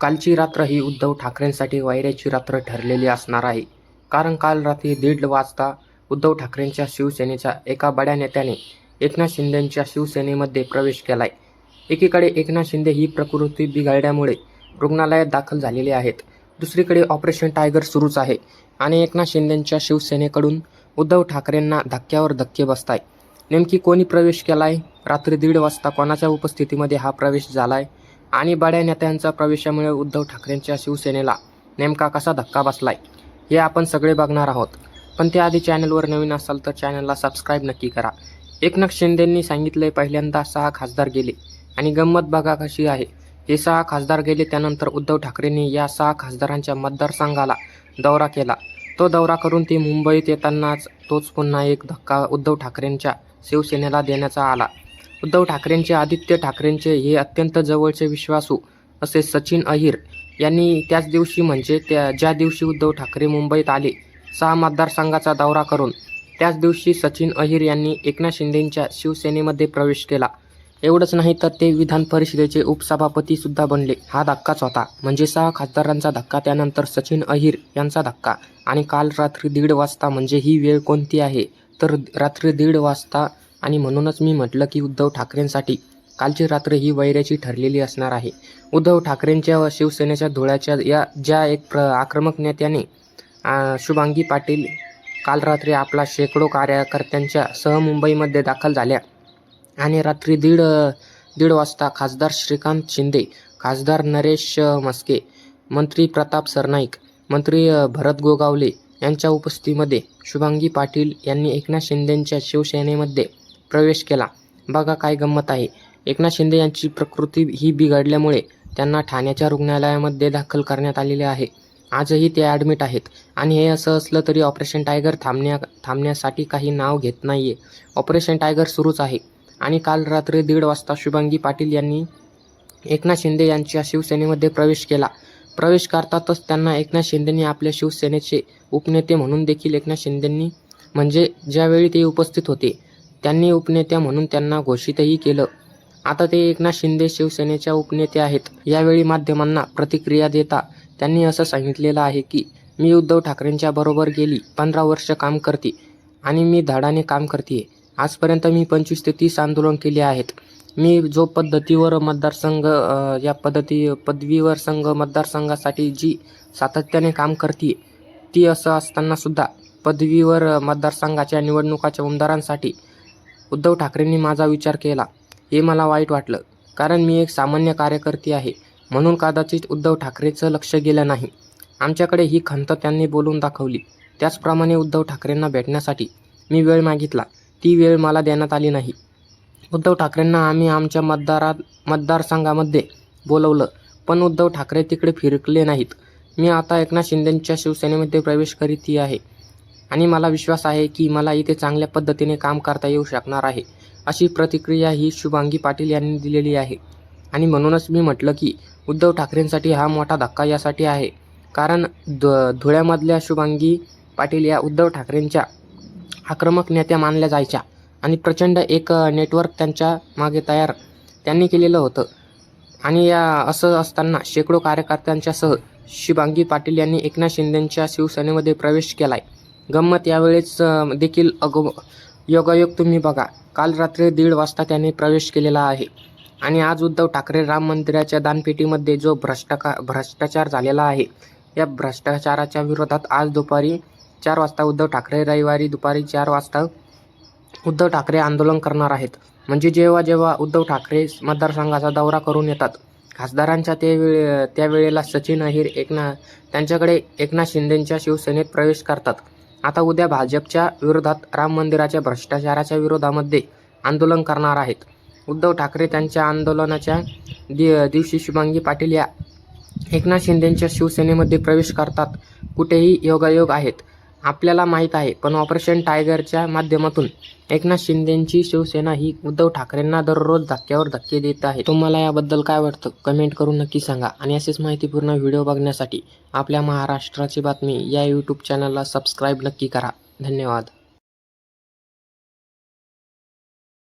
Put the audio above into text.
कालची रात्र ही उद्धव ठाकरेंसाठी वैऱ्याची रात्र ठरलेली असणार आहे. कारण काल रात्री 1:30 वाजता उद्धव ठाकरेंच्या शिवसेनेच्या एका बड्या नेत्याने एकनाथ शिंदेंच्या शिवसेनेमध्ये प्रवेश केलाय. एकीकडे एकनाथ शिंदे ही प्रकृती बिघडल्यामुळे रुग्णालयात दाखल झालेले आहेत. दुसरीकडे ऑपरेशन टायगर सुरूच आहे आणि एकनाथ शिंदेंच्या शिवसेनेकडून उद्धव ठाकरेंना धक्क्यावर धक्के बसताय. नेमकी कोणी प्रवेश केलाय? रात्री 1:30 वाजता कोणाच्या उपस्थितीमध्ये हा प्रवेश झालाय? आणि बड्या नेत्यांच्या प्रवेशामुळे उद्धव ठाकरेंच्या शिवसेनेला नेमका कसा धक्का बसलाय हे आपण सगळे बघणार आहोत. पण त्याआधी चॅनलवर नवीन असाल तर चॅनलला सबस्क्राईब नक्की करा. एकनाथ शिंदेंनी सांगितले पहिल्यांदा 6 खासदार गेले आणि गंमत बघा कशी आहे. हे 6 खासदार गेले त्यानंतर उद्धव ठाकरेंनी या 6 खासदारांच्या मतदारसंघाला दौरा केला. तो दौरा करून ते मुंबईत येतानाच तोच पुन्हा एक धक्का उद्धव ठाकरेंच्या शिवसेनेला देण्याचा आला. उद्धव ठाकरेंचे आदित्य ठाकरेंचे हे अत्यंत जवळचे विश्वासू असे सचिन अहिर यांनी त्याच दिवशी म्हणजे ज्या दिवशी उद्धव ठाकरे मुंबईत आले 6 मतदारसंघाचा दौरा करून त्याच दिवशी सचिन अहिर यांनी एकनाथ शिंदेंच्या शिवसेनेमध्ये प्रवेश केला. एवढंच नाही तर ते विधान परिषदेचे उपसभापतीसुद्धा बनले. हा धक्काच होता, म्हणजे 6 खासदारांचा धक्का, त्यानंतर सचिन अहिर यांचा धक्का. आणि काल रात्री 1:30 वाजता, म्हणजे ही वेळ कोणती आहे तर रात्री 1:30 वाजता. आणि म्हणूनच मी म्हटलं की उद्धव ठाकरेंसाठी कालची रात्र ही वैऱ्याची ठरलेली असणार आहे. उद्धव ठाकरेंच्या व शिवसेनेच्या धुळ्याच्या या ज्या एक आक्रमक नेत्याने शुभांगी पाटील काल रात्री आपला शेकडो कार्यकर्त्यांच्या सह मुंबईमध्ये दाखल झाल्या आणि रात्री 1:30 वाजता खासदार श्रीकांत शिंदे, खासदार नरेश म्हस्के, मंत्री प्रताप सरनाईक, मंत्री भरत गोगावले यांच्या उपस्थितीमध्ये शुभांगी पाटील यांनी एकनाथ शिंदेंच्या शिवसेनेमध्ये प्रवेश केला. बघा काय गंमत आहे. एकनाथ शिंदे यांची प्रकृती ही बिघडल्यामुळे त्यांना ठाण्याच्या रुग्णालयामध्ये दाखल करण्यात आलेले आहे. आजही ते ॲडमिट आहेत आणि हे असं असलं तरी ऑपरेशन टायगर थांबण्यासाठी काही नाव घेत नाही आहे. ऑपरेशन टायगर सुरूच आहे. आणि काल रात्री 1:30 वाजता शुभांगी पाटील यांनी एकनाथ शिंदे यांच्या शिवसेनेमध्ये प्रवेश केला. प्रवेश करतातच त्यांना एकनाथ शिंदेंनी आपल्या शिवसेनेचे उपनेते म्हणून देखील एकनाथ शिंदेंनी म्हणजे ज्यावेळी ते उपस्थित होते त्यांनी उपनेत्या म्हणून त्यांना घोषितही केलं. आता ते एकनाथ शिंदे शिवसेनेच्या उपनेते आहेत. यावेळी माध्यमांना प्रतिक्रिया देता त्यांनी असं सांगितलेलं आहे की मी उद्धव ठाकरेंच्या बरोबर गेली 15 वर्ष काम करते आणि मी धडाने काम करते. आजपर्यंत मी 25 ते 30 आंदोलन केले आहेत. मी जो पद्धतीवर मतदारसंघ या पदवीवर संघ मतदारसंघासाठी जी सातत्याने काम करते ती असं असतानासुद्धा पदवीवर मतदारसंघाच्या निवडणुकाच्या उमेदवारांसाठी उद्धव ठाकरेंनी माझा विचार केला. हे मला वाईट वाटलं, कारण मी एक सामान्य कार्यकर्ती आहे. म्हणून कदाचित उद्धव ठाकरेंचं लक्ष गेलं नाही. आमच्याकडे ही खंत त्यांनी बोलून दाखवली. त्याचप्रमाणे उद्धव ठाकरेंना भेटण्यासाठी मी वेळ मागितला. ती वेळ मला देण्यात आली नाही. उद्धव ठाकरेंना आम्ही आमच्या मतदारसंघामध्ये बोलवलं, पण उद्धव ठाकरे तिकडे फिरकले नाहीत. मी आता एकनाथ शिंदेंच्या शिवसेनेमध्ये प्रवेश करीत आहे आणि मला विश्वास आहे की मला इथे चांगल्या पद्धतीने काम करता येऊ शकणार आहे, अशी प्रतिक्रिया ही शुभांगी पाटील यांनी दिलेली आहे. आणि म्हणूनच मी म्हटलं की उद्धव ठाकरेंसाठी हा मोठा धक्का यासाठी आहे कारण धुळ्यामधल्या शुभांगी पाटील या उद्धव ठाकरेंच्या आक्रमक नेत्या मानल्या जायच्या आणि प्रचंड एक नेटवर्क त्यांच्या मागे तयार त्यांनी केलेलं होतं. आणि या असं असताना शेकडो कार्यकर्त्यांच्यासह शुभांगी पाटील यांनी एकनाथ शिंदेंच्या शिवसेनेमध्ये प्रवेश केलाय. गंमत यावेळेस देखील योगायोग तुम्ही बघा. काल रात्री 1:30 वाजता त्यांनी प्रवेश केलेला आहे आणि आज उद्धव ठाकरे राम मंदिराच्या दानपेटीमध्ये जो भ्रष्टाचार झालेला आहे या भ्रष्टाचाराच्या विरोधात आज दुपारी 4 वाजता उद्धव ठाकरे रविवारी दुपारी 4 वाजता उद्धव ठाकरे आंदोलन करणार आहेत. म्हणजे जेव्हा उद्धव ठाकरे मतदारसंघाचा दौरा करून येतात खासदारांच्या त्यावेळेला सचिन अहिर त्यांच्याकडे एकनाथ शिंदेंच्या शिवसेनेत प्रवेश करतात. आता उद्या भाजपच्या विरोधात राम मंदिराच्या भ्रष्टाचाराच्या विरोधामध्ये आंदोलन करणार आहेत. उद्धव ठाकरे त्यांच्या आंदोलनाच्या दिवशी शुभांगी पाटील या एकनाथ शिंदेंच्या शिवसेनेमध्ये प्रवेश करतात. कुठेही योगायोग आहेत आपल्याला माहीत आहे, पण ऑपरेशन टायगरच्या माध्यमातून एकनाथ शिंदेंची शिवसेना ही उद्धव ठाकरेंना दररोज धक्क्यावर धक्के देत आहे. तुम्हाला याबद्दल काय वाटतं कमेंट करून नक्की सांगा. आणि असेच माहितीपूर्ण व्हिडिओ बघण्यासाठी आपल्या महाराष्ट्राची बातमी या यूट्यूब चॅनलला सबस्क्राईब नक्की करा. धन्यवाद.